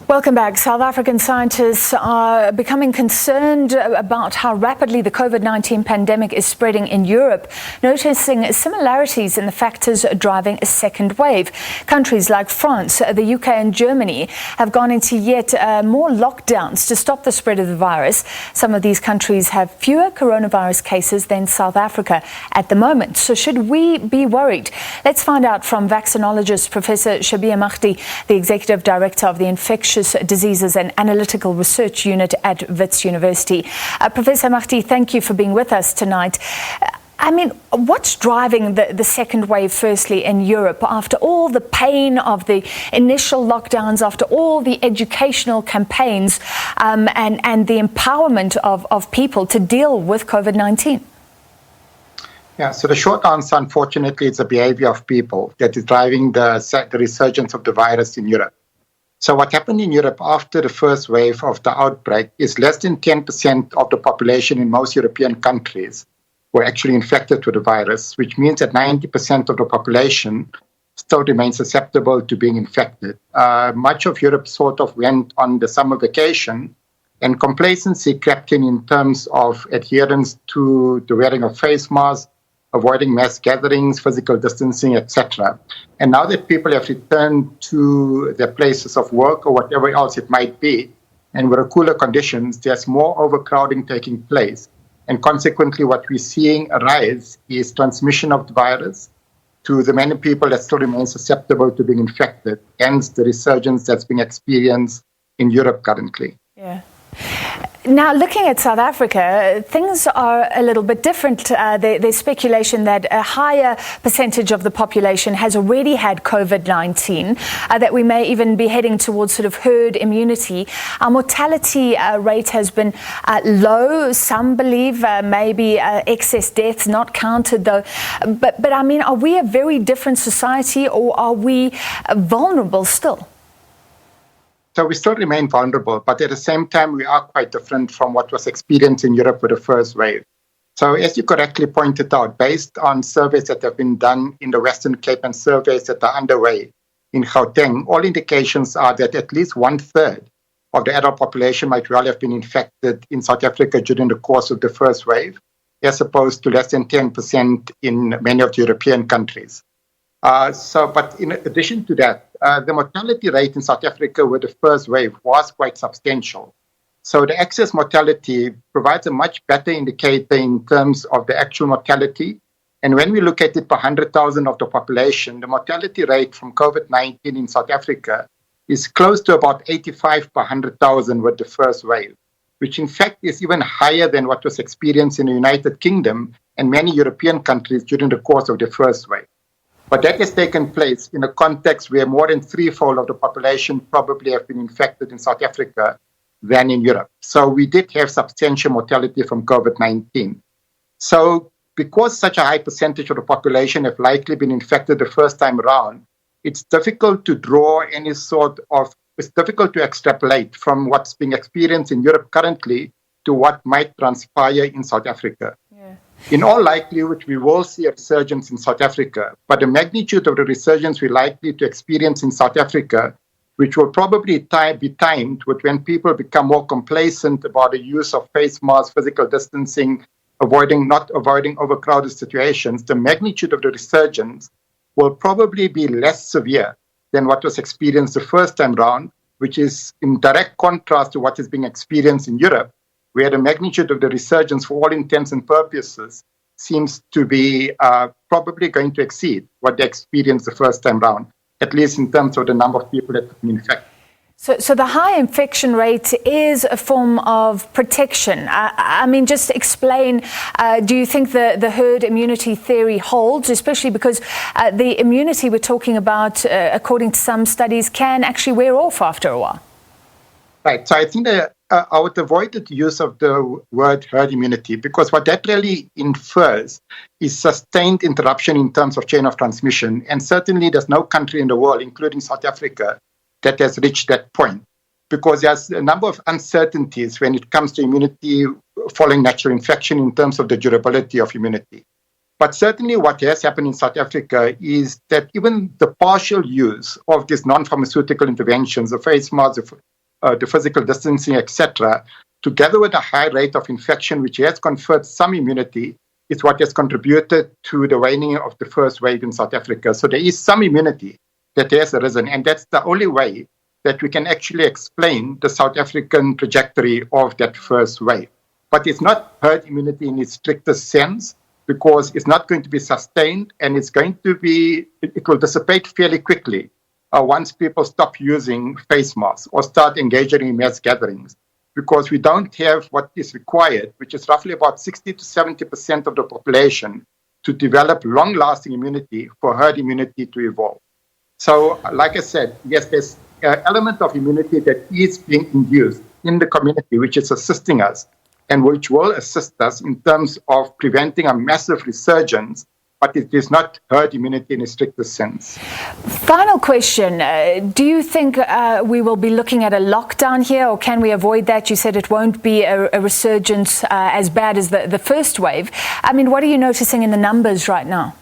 Welcome back. South African scientists are becoming concerned about how rapidly the COVID-19 pandemic is spreading in Europe, noticing similarities in the factors driving a second wave. Countries like France, the UK and Germany have gone into yet more lockdowns to stop the spread of the virus. Some of these countries have fewer coronavirus cases than South Africa at the moment. So should we be worried? Let's find out from vaccinologist Professor Shabir Madhi, the Executive Director of the Infectious Diseases and Analytical Research Unit at Wits University. Professor Madhi, thank you for being with us tonight. What's driving the second wave, firstly, in Europe, after all the pain of the initial lockdowns, after all the educational campaigns and the empowerment of people to deal with COVID-19? Yeah, so the short answer, unfortunately, is the behavior of people that is driving the resurgence of the virus in Europe. So what happened in Europe after the first wave of the outbreak is less than 10% of the population in most European countries were actually infected with the virus, which means that 90% of the population still remains susceptible to being infected. Much of Europe sort of went on the summer vacation, and complacency crept in terms of adherence to the wearing of face masks, avoiding mass gatherings, physical distancing, etc. And now that people have returned to their places of work or whatever else it might be, and with cooler conditions, there's more overcrowding taking place. And consequently, what we're seeing arise is transmission of the virus to the many people that still remain susceptible to being infected, hence the resurgence that's being experienced in Europe currently. Yeah. Now, looking at South Africa, things are a little bit different. There's speculation that a higher percentage of the population has already had COVID-19, that we may even be heading towards sort of herd immunity. Our mortality rate has been low. Some believe maybe excess deaths not counted, though. But are we a very different society, or are we vulnerable still? So we still remain vulnerable, but at the same time, we are quite different from what was experienced in Europe with the first wave. So as you correctly pointed out, based on surveys that have been done in the Western Cape and surveys that are underway in Gauteng, all indications are that at least 1/3 of the adult population might well have been infected in South Africa during the course of the first wave, as opposed to less than 10% in many of the European countries. But in addition to that, the mortality rate in South Africa with the first wave was quite substantial. So the excess mortality provides a much better indicator in terms of the actual mortality. And when we look at it per 100,000 of the population, the mortality rate from COVID-19 in South Africa is close to about 85 per 100,000 with the first wave, which in fact is even higher than what was experienced in the United Kingdom and many European countries during the course of the first wave. But that has taken place in a context where more than threefold of the population probably have been infected in South Africa than in Europe. So we did have substantial mortality from COVID-19. So because such a high percentage of the population have likely been infected the first time around, it's difficult to extrapolate from what's being experienced in Europe currently to what might transpire in South Africa. Yeah. In all likelihood, we will see a resurgence in South Africa, but the magnitude of the resurgence we're likely to experience in South Africa, which will probably be timed with when people become more complacent about the use of face masks, physical distancing, not avoiding overcrowded situations, the magnitude of the resurgence will probably be less severe than what was experienced the first time round, which is in direct contrast to what is being experienced in Europe, where the magnitude of the resurgence, for all intents and purposes, seems to be probably going to exceed what they experienced the first time round, at least in terms of the number of people that have been infected. So the high infection rate is a form of protection. Just explain, do you think the herd immunity theory holds, especially because the immunity we're talking about, according to some studies, can actually wear off after a while? Right. So I think that I would avoid the use of the word herd immunity, because what that really infers is sustained interruption in terms of chain of transmission. And certainly there's no country in the world, including South Africa, that has reached that point, because there's a number of uncertainties when it comes to immunity following natural infection in terms of the durability of immunity. But certainly what has happened in South Africa is that even the partial use of these non-pharmaceutical interventions, the face masks, the physical distancing, etc., together with a high rate of infection, which has conferred some immunity, is what has contributed to the waning of the first wave in South Africa. So there is some immunity that has arisen, and that's the only way that we can actually explain the South African trajectory of that first wave. But it's not herd immunity in its strictest sense, because it's not going to be sustained, and it will dissipate fairly quickly once people stop using face masks or start engaging in mass gatherings, because we don't have what is required, which is roughly about 60 to 70% of the population, to develop long-lasting immunity for herd immunity to evolve. So, like I said, yes, there's an element of immunity that is being induced in the community, which is assisting us and which will assist us in terms of preventing a massive resurgence, but it is not herd immunity in a strictest sense. Final question. Do you think we will be looking at a lockdown here, or can we avoid that? You said it won't be a resurgence as bad as the first wave. I mean, what are you noticing in the numbers right now?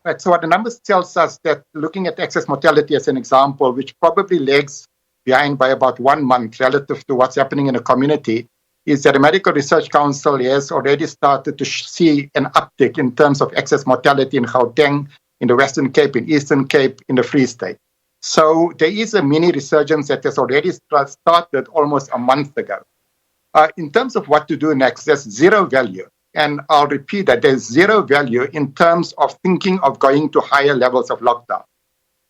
Right. So what the numbers tells us that looking at excess mortality as an example, which probably lags behind by about 1 month relative to what's happening in the community, is that the Medical Research Council has already started to see an uptick in terms of excess mortality in Gauteng, in the Western Cape, in Eastern Cape, in the Free State. So there is a mini resurgence that has already started almost a month ago. In terms of what to do next, there's zero value. And I'll repeat that there's zero value in terms of thinking of going to higher levels of lockdown.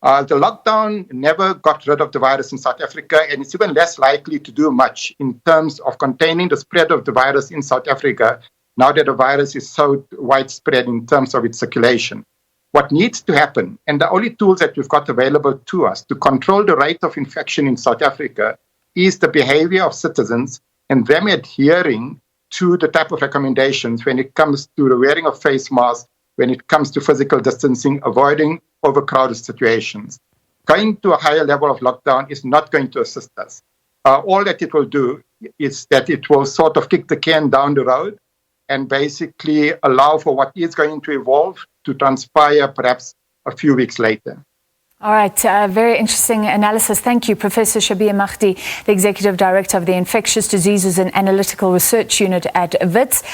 The lockdown never got rid of the virus in South Africa, and it's even less likely to do much in terms of containing the spread of the virus in South Africa now that the virus is so widespread in terms of its circulation. What needs to happen, and the only tools that we've got available to us to control the rate of infection in South Africa, is the behavior of citizens and them adhering to the type of recommendations when it comes to the wearing of face masks, when it comes to physical distancing, avoiding overcrowded situations. Going to a higher level of lockdown is not going to assist us. All that it will do is that it will sort of kick the can down the road and basically allow for what is going to evolve to transpire perhaps a few weeks later. All right, very interesting analysis. Thank you, Professor Shabir Madhi, the Executive Director of the Infectious Diseases and Analytical Research Unit at Wits.